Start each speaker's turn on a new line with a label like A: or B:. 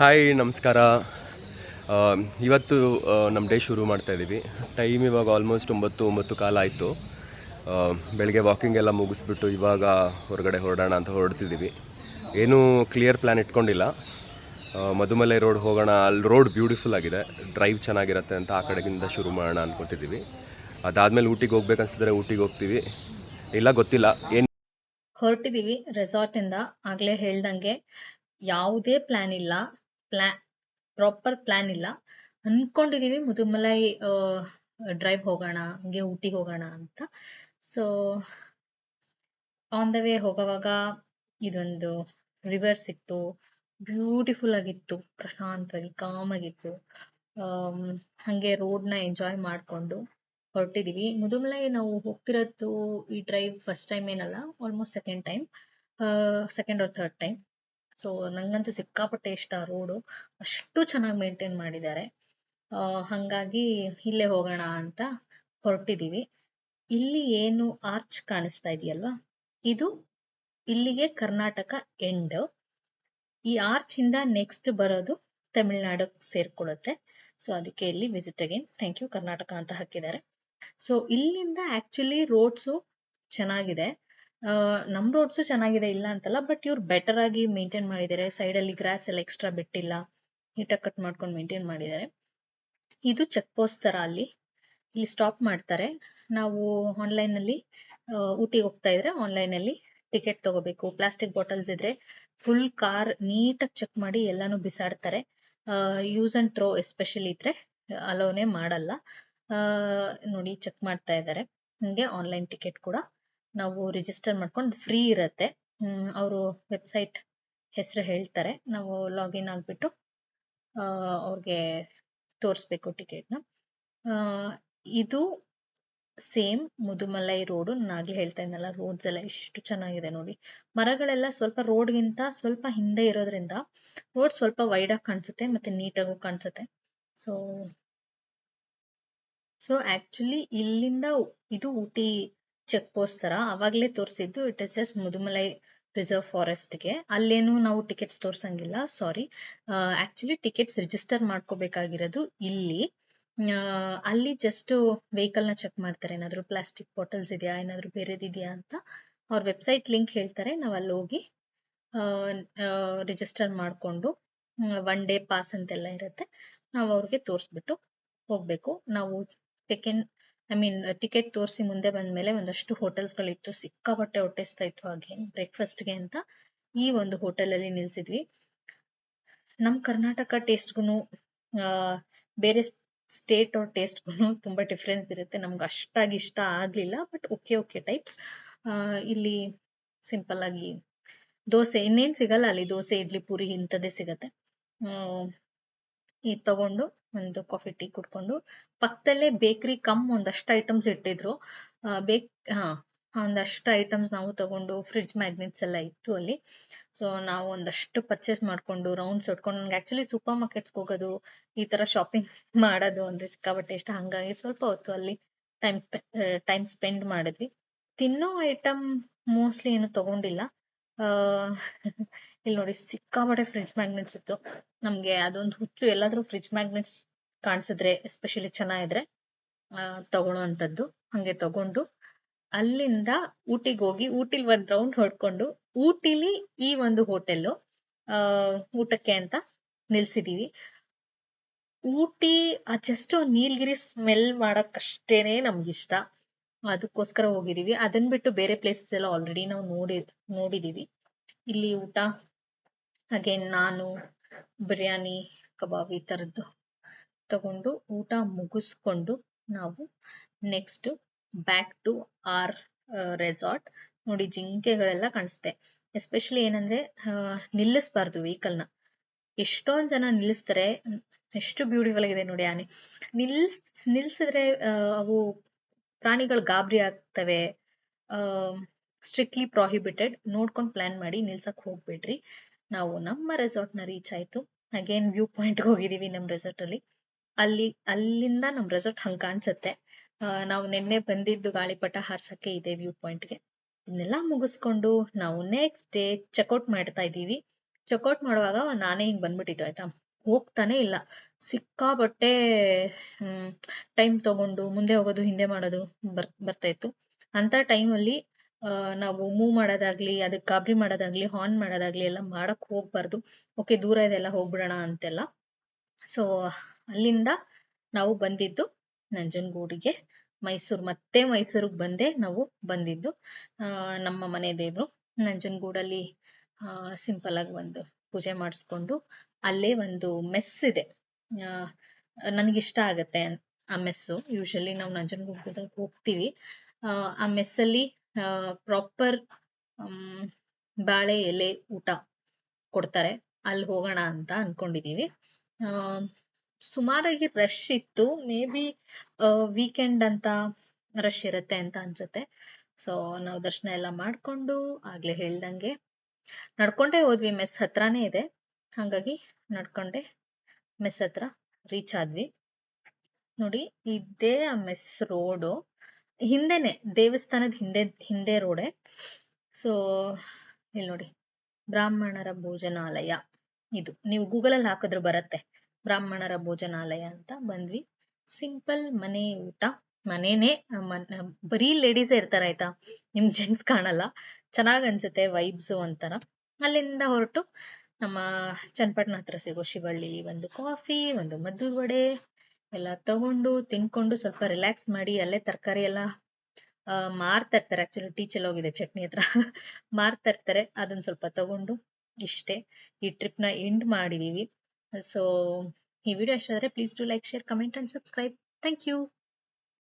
A: Hi ನಮಸ್ಕಾರ. ಇವತ್ತು ನಮ್ಮ ಡೇ ಶುರು ಮಾಡ್ತಾ ಇದ್ದೀವಿ. ಟೈಮ್ ಇವಾಗ ಆಲ್ಮೋಸ್ಟ್ 9 ಕಾಲ ಆಯಿತು. ಬೆಳಗ್ಗೆ ವಾಕಿಂಗ್ ಎಲ್ಲ ಮುಗಿಸ್ಬಿಟ್ಟು ಇವಾಗ ಹೊರಗಡೆ ಹೊರಡೋಣ ಅಂತ ಹೊರಡ್ತಿದ್ದೀವಿ. ಏನೂ ಕ್ಲಿಯರ್ ಪ್ಲ್ಯಾನ್ ಇಟ್ಕೊಂಡಿಲ್ಲ. ಮಧುಮಲೈ ರೋಡ್ ಹೋಗೋಣ, ಅಲ್ಲಿ ರೋಡ್ ಬ್ಯೂಟಿಫುಲ್ ಆಗಿದೆ, ಡ್ರೈವ್ ಚೆನ್ನಾಗಿರುತ್ತೆ ಅಂತ ಆ ಕಡೆಗಿಂದ ಶುರು ಮಾಡೋಣ ಅಂದ್ಕೊತಿದ್ದೀವಿ. ಅದಾದಮೇಲೆ ಊಟಿಗೆ ಹೋಗ್ಬೇಕನ್ಸಿದ್ರೆ ಊಟಿಗೆ ಹೋಗ್ತೀವಿ, ಇಲ್ಲ ಗೊತ್ತಿಲ್ಲ. ಏನು
B: ಹೊರಟಿದೀವಿ ರೆಸಾರ್ಟ್ ಇಂದ. ಆಗ್ಲೇ ಹೇಳ್ದಂಗೆ ಯಾವುದೇ ಪ್ಲಾನ್ ಇಲ್ಲ, ಪ್ರಾಪರ್ ಪ್ಲಾನ್ ಇಲ್ಲ. ಅನ್ಕೊಂಡಿದೀವಿ ಮುದುಮಲೈ ಡ್ರೈವ್ ಹೋಗೋಣ, ಹಂಗೆ ಊಟಿ ಹೋಗೋಣ ಅಂತ. ಸೊ ಆನ್ ದ ವೇ ಹೋಗೋವಾಗ ಇದೊಂದು ರಿವರ್ ಸಿಕ್ತು, ಬ್ಯೂಟಿಫುಲ್ ಆಗಿತ್ತು, ಪ್ರಶಾಂತವಾಗಿ ಕಾಮ್ ಆಗಿತ್ತು. ಹಂಗೆ ರೋಡ್ನ ಎಂಜಾಯ್ ಮಾಡ್ಕೊಂಡು ಹೊರಟಿದೀವಿ. ಮುದುಮಲೈ ನಾವು ಹೋಗ್ತಿರೋದು ಈ ಡ್ರೈವ್ ಫಸ್ಟ್ ಟೈಮ್ ಏನಲ್ಲ, almost second R third time. So ನಂಗಂತೂ ಸಿಕ್ಕಾಪಟ್ಟೆ ಇಷ್ಟ ಆ ರೋಡು, ಅಷ್ಟು ಚೆನ್ನಾಗಿ ಮೇಂಟೈನ್ ಮಾಡಿದ್ದಾರೆ. ಹಂಗಾಗಿ ಇಲ್ಲೇ ಹೋಗೋಣ ಅಂತ ಹೊರಟಿದೀವಿ. ಇಲ್ಲಿ ಏನು ಆರ್ಚ್ ಕಾಣಿಸ್ತಾ ಇದೆಯಲ್ವಾ, ಇದು ಇಲ್ಲಿಗೆ ಕರ್ನಾಟಕ ಎಂಡ್. ಈ ಆರ್ಚ್ ಇಂದ ನೆಕ್ಸ್ಟ್ ಬರೋದು ತಮಿಳ್ನಾಡು ಸೇರ್ಕೊಳ್ಳುತ್ತೆ. ಸೊ ಅದಕ್ಕೆ ಇಲ್ಲಿ visit again, thank you Karnataka ಅಂತ ಹಾಕಿದ್ದಾರೆ. ಸೊ ಇಲ್ಲಿಂದ ಆಕ್ಚುಲಿ ರೋಡ್ಸು ಚೆನ್ನಾಗಿದೆ, ನಮ್ ರೋಡ್ಸು ಚೆನ್ನಾಗಿದೆ ಇಲ್ಲ ಅಂತಲ್ಲ, ಬಟ್ ಇವ್ರು ಬೆಟರ್ ಆಗಿ ಮೇಂಟೈನ್ ಮಾಡಿದ್ದಾರೆ. ಸೈಡ್ ಅಲ್ಲಿ ಗ್ರಾಸ್ ಎಲ್ಲ ಎಕ್ಸ್ಟ್ರಾ ಬಿಟ್ಟಿಲ್ಲ, ನೀಟಾಗಿ ಕಟ್ ಮಾಡ್ಕೊಂಡು ಮೇಂಟೈನ್ ಮಾಡಿದ್ದಾರೆ. ಇದು ಚೆಕ್ ಪೋಸ್ಟ್ ತರ, ಇಲ್ಲಿ ಸ್ಟಾಪ್ ಮಾಡ್ತಾರೆ. ನಾವು ಆನ್ಲೈನ್ ಅಲ್ಲಿ ಊಟಿಗೆ ಹೋಗ್ತಾ ಇದ್ರೆ ಆನ್ಲೈನ್ ಅಲ್ಲಿ ಟಿಕೆಟ್ ತಗೋಬೇಕು. ಪ್ಲಾಸ್ಟಿಕ್ ಬಾಟಲ್ಸ್ ಇದ್ರೆ ಫುಲ್ ಕಾರ್ ನೀಟಾಗಿ ಚೆಕ್ ಮಾಡಿ ಎಲ್ಲಾನು ಬಿಸಾಡ್ತಾರೆ. ಯೂಸ್ ಅಂಡ್ ಥ್ರೋ ಎಸ್ಪೆಷಲಿ ಇದ್ರೆ ಅಲೋನೆ ಮಾಡಲ್ಲ. ನೋಡಿ ಚೆಕ್ ಮಾಡ್ತಾ ಇದ್ದಾರೆ. ಹಂಗೆ ಆನ್ಲೈನ್ ಟಿಕೆಟ್ ಕೂಡ ನಾವು ರಿಜಿಸ್ಟರ್ ಮಾಡ್ಕೊಂಡು ಫ್ರೀ ಇರತ್ತೆ. ಅವರು ವೆಬ್ಸೈಟ್ ಹೆಸರು ಹೇಳ್ತಾರೆ, ನಾವು ಲಾಗಿನ್ ಆಗ್ಬಿಟ್ಟು ಅವ್ರಿಗೆ ತೋರಿಸ್ಬೇಕು ಟಿಕೆಟ್ನ. ಇದು ಸೇಮ್ ಮುದುಮಲೈ ರೋಡು. ನಾನು ಆಗ್ಲೇ ಹೇಳ್ತಾ ಇದ್ನಲ್ಲ, ರೋಡ್ಸ್ ಎಲ್ಲ ಎಷ್ಟು ಚೆನ್ನಾಗಿದೆ ನೋಡಿ. ಮರಗಳೆಲ್ಲ ಸ್ವಲ್ಪ ರೋಡ್ಗಿಂತ ಸ್ವಲ್ಪ ಹಿಂದೆ ಇರೋದ್ರಿಂದ ರೋಡ್ ಸ್ವಲ್ಪ ವೈಡ್ ಆಗಿ ಕಾಣಿಸುತ್ತೆ, ಮತ್ತೆ ನೀಟಾಗೂ ಕಾಣಿಸುತ್ತೆ. ಸೊ ಆಕ್ಚುಲಿ ಇಲ್ಲಿಂದ ಇದು ಊಟಿ ಚೆಕ್ ಪೋಸ್ಟ್ ತರ, ಅವಾಗ್ಲೇ ತೋರಿಸಿದ್ದು. It is just Mudumalai reserve ಫಾರೆಸ್ಟ್ಗೆ. ಅಲ್ಲೇನು ನಾವು ಟಿಕೆಟ್ಸ್ ತೋರ್ಸಂಗಿಲ್ಲ, ಸಾರಿ. ಆಕ್ಚುಲಿ ಟಿಕೆಟ್ಸ್ ರಿಜಿಸ್ಟರ್ ಮಾಡ್ಕೋಬೇಕಾಗಿರೋದು ಇಲ್ಲಿ. ಅಲ್ಲಿ ಜಸ್ಟ್ ವೆಹಿಕಲ್ ನ ಚೆಕ್ ಮಾಡ್ತಾರೆ, ಏನಾದ್ರು ಪ್ಲಾಸ್ಟಿಕ್ ಬಾಟಲ್ಸ್ ಇದೆಯಾ, ಏನಾದ್ರು ಬೇರೆದಿದೆಯಾ ಅಂತ. ಅವ್ರ ವೆಬ್ಸೈಟ್ ಲಿಂಕ್ ಹೇಳ್ತಾರೆ, ನಾವು ಅಲ್ಲಿ ಹೋಗಿ ರಿಜಿಸ್ಟರ್ ಮಾಡ್ಕೊಂಡು 1 ಡೇ ಪಾಸ್ ಅಂತೆಲ್ಲ ಇರುತ್ತೆ, ನಾವು ಅವ್ರಿಗೆ ತೋರಿಸ್ಬಿಟ್ಟು ಹೋಗ್ಬೇಕು. ನಾವು ಟಿಕೆಟ್ ತೋರಿಸಿ ಮುಂದೆ ಬಂದ್ಮೇಲೆ ಒಂದಷ್ಟು ಹೋಟೆಲ್ಸ್ ಗಳಿತ್ತು, ಸಿಕ್ಕಾಪಟ್ಟೆ ಹೊಟ್ಟೆಸ್ತಾ ಇತ್ತು. ಹಾಗೆ ಬ್ರೇಕ್ಫಾಸ್ಟ್ಗೆ ಅಂತ ಈ ಒಂದು ಹೋಟೆಲ್ ಅಲ್ಲಿ ನಿಲ್ಸಿದ್ವಿ. ನಮ್ ಕರ್ನಾಟಕ ಟೇಸ್ಟ್ಗುನು ಬೇರೆ ಸ್ಟೇಟ್ ಅವ್ರ ಟೇಸ್ಟ್ಗುನು ತುಂಬಾ ಡಿಫ್ರೆನ್ಸ್ ಇರುತ್ತೆ. ನಮ್ಗೆ ಅಷ್ಟಾಗಿ ಇಷ್ಟ ಆಗ್ಲಿಲ್ಲ, ಬಟ್ ಓಕೆ ಟೈಪ್ಸ್. ಇಲ್ಲಿ ಸಿಂಪಲ್ ಆಗಿ ದೋಸೆ, ಇನ್ನೇನ್ ಸಿಗಲ್ಲ ಅಲ್ಲಿ, ದೋಸೆ ಇಡ್ಲಿ ಪೂರಿ ಇಂಥದ್ದೇ ಸಿಗತ್ತೆ. ಇದು ತಗೊಂಡು ಒಂದು ಕಾಫಿ ಟೀ ಕುಡ್ಕೊಂಡು, ಪಕ್ಕದಲ್ಲೇ ಬೇಕರಿ ಒಂದಷ್ಟು ಐಟಮ್ಸ್ ಇಟ್ಟಿದ್ರು. ಒಂದಷ್ಟು ಐಟಮ್ಸ್ ನಾವು ತಗೊಂಡು, ಫ್ರಿಡ್ಜ್ ಮ್ಯಾಗ್ನೆಟ್ಸ್ ಎಲ್ಲ ಇತ್ತು ಅಲ್ಲಿ. ಸೊ ನಾವು ಒಂದಷ್ಟು ಪರ್ಚೇಸ್ ಮಾಡ್ಕೊಂಡು ರೌಂಡ್ಸ್ ಹೊಡ್ಕೊಂಡು, ನನ್ಗೆ ಆಕ್ಚುಲಿ ಸೂಪರ್ ಮಾರ್ಕೆಟ್ಸ್ ಹೋಗೋದು, ಈ ತರ ಶಾಪಿಂಗ್ ಮಾಡೋದು ಅಂದ್ರೆ ಸಿಕ್ಕಾಪಟ್ಟೆ ಇಷ್ಟ. ಹಂಗಾಗಿ ಸ್ವಲ್ಪ ಹೊತ್ತು ಅಲ್ಲಿ ಟೈಮ್ ಸ್ಪೆಂಡ್ ಮಾಡಿದ್ವಿ. ತಿನ್ನೋ ಐಟಮ್ ಮೋಸ್ಟ್ಲಿ ಏನು ತಗೊಂಡಿಲ್ಲ. ಇಲ್ಲಿ ನೋಡಿ ಸಿಕ್ಕಾಪಟ್ಟೆ ಫ್ರಿಡ್ಜ್ ಮ್ಯಾಗ್ನೆಟ್ಸ್ ಇತ್ತು. ನಮ್ಗೆ ಅದೊಂದು ಹುಚ್ಚು, ಎಲ್ಲಾದ್ರೂ ಫ್ರಿಡ್ಜ್ ಮ್ಯಾಗ್ನೆಟ್ಸ್ ಕಾಣಿಸಿದ್ರೆ ಎಸ್ಪೆಷಲಿ ಚೆನ್ನಾಗಿದ್ರೆ ತಗೊಳ್ಳೋ ಅಂತದ್ದು. ಹಂಗೆ ತಗೊಂಡು ಅಲ್ಲಿಂದ ಊಟಿಗೆ ಹೋಗಿ, ಊಟಿಲಿ ಒಂದ್ ರೌಂಡ್ ಹೊಡ್ಕೊಂಡು, ಊಟಿಲಿ ಈ ಒಂದು ಹೋಟೆಲ್ ಊಟಕ್ಕೆ ಅಂತ ನಿಲ್ಸಿದೀವಿ. ಊಟಿ ಜಸ್ಟ್ ನೀಲ್ಗಿರಿ ಸ್ಮೆಲ್ ಮಾಡಕ್ಕಷ್ಟೇನೆ ನಮ್ಗಿಷ್ಟ, ಅದಕ್ಕೋಸ್ಕರ ಹೋಗಿದೀವಿ. ಅದನ್ ಬಿಟ್ಟು ಬೇರೆ ಪ್ಲೇಸಸ್ ಎಲ್ಲ ಆಲ್ರೆಡಿ ನಾವು ನೋಡಿದೀವಿ. ಇಲ್ಲಿ ಊಟ ಅಗೇನ್ ನಾನು ಬಿರಿಯಾನಿ, ಕಬಾಬ್ ಈ ತರದ್ದು ತಗೊಂಡು ಊಟ ಮುಗಿಸ್ಕೊಂಡು ನಾವು next back to our resort. ನೋಡಿ ಜಿಂಕೆಗಳೆಲ್ಲ ಕಾಣಿಸುತ್ತೆ. ಎಸ್ಪೆಷಲಿ ಏನಂದ್ರೆ ನಿಲ್ಲಿಸಬಾರ್ದು ವೆಹಿಕಲ್ನ. ಎಷ್ಟೊಂದ್ ಜನ ನಿಲ್ಲಿಸ್ತಾರೆ, ಎಷ್ಟು ಬ್ಯೂಟಿಫುಲ್ ಆಗಿದೆ ನೋಡಿ ಆನೆ. ನಿಲ್ಸಿದ್ರೆ ಅವು ಪ್ರಾಣಿಗಳು ಗಾಬರಿ ಆಗ್ತವೆ. Strictly prohibited. ನೋಡ್ಕೊಂಡು ಪ್ಲಾನ್ ಮಾಡಿ, ನಿಲ್ಸಕ್ ಹೋಗ್ಬಿಡ್ರಿ. ನಾವು ನಮ್ಮ ರೆಸಾರ್ಟ್ ನ ರೀಚ್ ಆಯ್ತು. ಅಗೇನ್ ವ್ಯೂ ಪಾಯಿಂಟ್ ಹೋಗಿದೀವಿ ನಮ್ ರೆಸಾರ್ಟ್ ಅಲ್ಲಿ. ಅಲ್ಲಿಂದ ನಮ್ ರೆಸಾರ್ಟ್ ಹಂಗ್ ಕಾಣಿಸುತ್ತೆ. ನಾವು ನಿನ್ನೆ ಬಂದಿದ್ದು ಗಾಳಿಪಟ ಹಾರ್ಸಕ್ಕೆ ಇದೆ ವ್ಯೂ ಪಾಯಿಂಟ್ಗೆ. ಇದನ್ನೆಲ್ಲ ಮುಗಿಸ್ಕೊಂಡು ನಾವು ನೆಕ್ಸ್ಟ್ ಡೇ ಚೆಕ್ಔಟ್ ಮಾಡ್ತಾ ಇದೀವಿ. ಚೆಕ್ಔಟ್ ಮಾಡುವಾಗ ನಾನೇ ಹಿಂಗ್ ಬಂದ್ಬಿಟ್ಟಿತ್ತು ಆಯ್ತಾ. ಹೋಗ್ತಾನೆ ಇಲ್ಲ. ಸಿಕ್ಕಾಪಟ್ಟೆ ಟೈಮ್ ತಗೊಂಡು ಮುಂದೆ ಹೋಗೋದು ಹಿಂದೆ ಮಾಡೋದು ಬರ್ತಾ ಇತ್ತು. ಅಂತ ಟೈಮಲ್ಲಿ ನಾವು ಮೂವ್ ಮಾಡೋದಾಗ್ಲಿ, ಅದಕ್ಕೆ ಗಾಬರಿ ಮಾಡೋದಾಗ್ಲಿ, ಹಾರ್ನ್ ಮಾಡೋದಾಗ್ಲಿ ಎಲ್ಲ ಮಾಡಕ್ ಹೋಗ್ಬಾರ್ದು. ಓಕೆ, ದೂರ ಇದೆಲ್ಲ ಹೋಗ್ಬಿಡೋಣ ಅಂತೆಲ್ಲ. ಸೊ ಅಲ್ಲಿಂದ ನಾವು ಬಂದಿದ್ದು ನಂಜನಗೂಡಿಗೆ. ಮತ್ತೆ ಮೈಸೂರಿಗೆ ಬಂದೆ ನಾವು ಬಂದಿದ್ದು. ನಮ್ಮ ಮನೆ ದೇವ್ರು ನಂಜನಗೂಡಲ್ಲಿ ಸಿಂಪಲ್ ಆಗಿ ಒಂದು ಪೂಜೆ ಮಾಡಿಸ್ಕೊಂಡು ಅಲ್ಲೇ ಒಂದು ಮೆಸ್ ಇದೆ. ನನಗಿಷ್ಟ ಆಗತ್ತೆ ಆ ಮೆಸ್ಸು. ಯೂಶಲಿ ನಾವು ನಂಜನಗೂಡಿಗೆ ಹೋದಾಗ ಹೋಗ್ತೀವಿ. ಆ ಮೆಸ್ಸಲ್ಲಿ ಪ್ರಾಪರ್ ಬಾಳೆ ಎಲೆ ಊಟ ಕೊಡ್ತಾರೆ. ಅಲ್ಲಿ ಹೋಗೋಣ ಅಂತ ಅನ್ಕೊಂಡಿದೀವಿ. ಸುಮಾರಾಗಿ ರಶ್ ಇತ್ತು. ಮೇ ಬಿ ವೀಕೆಂಡ್ ಅಂತ ರಶ್ ಇರುತ್ತೆ ಅಂತ ಅನ್ಸುತ್ತೆ. ಸೊ ನಾವು ದರ್ಶನ ಎಲ್ಲ ಮಾಡ್ಕೊಂಡು ಆಗ್ಲೇ ಹೇಳ್ದಂಗೆ ನಡ್ಕೊಂಡೇ ಹೋದ್ವಿ. ಮೆಸ್ ಹತ್ರನೇ ಇದೆ, ಹಾಗಾಗಿ ನಡ್ಕೊಂಡೆ ಮೆಸ್ ಹತ್ರ ರೀಚ್ ಆದ್ವಿ. ನೋಡಿ, ಇದೇ ಆ ಮೆಸ್ ರೋಡು. ಹಿಂದೆನೆ ದೇವಸ್ಥಾನದ ಹಿಂದೆ ರೋಡೆ. ಸೊ ಇಲ್ಲಿ ನೋಡಿ, ಬ್ರಾಹ್ಮಣರ ಭೋಜನಾಲಯ. ಇದು ನೀವು ಗೂಗಲಲ್ಲಿ ಹಾಕಿದ್ರೆ ಬರತ್ತೆ, ಬ್ರಾಹ್ಮಣರ ಭೋಜನಾಲಯ ಅಂತ. ಬಂದ್ವಿ. ಸಿಂಪಲ್ ಮನೆ ಊಟ. ಮನೇನೆ, ಬರೀ ಲೇಡೀಸೇ ಇರ್ತಾರ ಆಯ್ತಾ, ನಿಮ್ ಜೆಂಟ್ಸ್ ಕಾಣಲ್ಲ. ಚೆನ್ನಾಗ್ ಅನ್ಸುತ್ತೆ, ವೈಬ್ಸು ಒಂಥರ. ಅಲ್ಲಿಂದ ಹೊರಟು ನಮ್ಮ ಚನ್ನಪಟ್ಟಣ ಹತ್ರ ಸಿಗೋ ಶಿವಳ್ಳಿ ಒಂದು ಕಾಫಿ, ಒಂದು ಮದ್ದೂರ್ ವಡೆ ಎಲ್ಲ ತಗೊಂಡು ತಿನ್ಕೊಂಡು ಸ್ವಲ್ಪ ರಿಲ್ಯಾಕ್ಸ್ ಮಾಡಿ, ಅಲ್ಲೇ ತರಕಾರಿ ಎಲ್ಲ ಮಾರ್ತಾ ಇರ್ತಾರೆ. ಆಕ್ಚುಲಿ ಟೀ ಹೋಗಿದೆ ಚಟ್ನಿ ಹತ್ರ ಮಾರ್ತಾ ಇರ್ತಾರೆ. ಅದನ್ನ ಸ್ವಲ್ಪ ತಗೊಂಡು ಇಷ್ಟೇ ಈ ಟ್ರಿಪ್ ನ ಎಂಡ್ ಮಾಡಿದೀವಿ. ಸೊ ಈ ವಿಡಿಯೋ ಇಷ್ಟ ಆದ್ರೆ please do like, share, comment and subscribe. Thank you.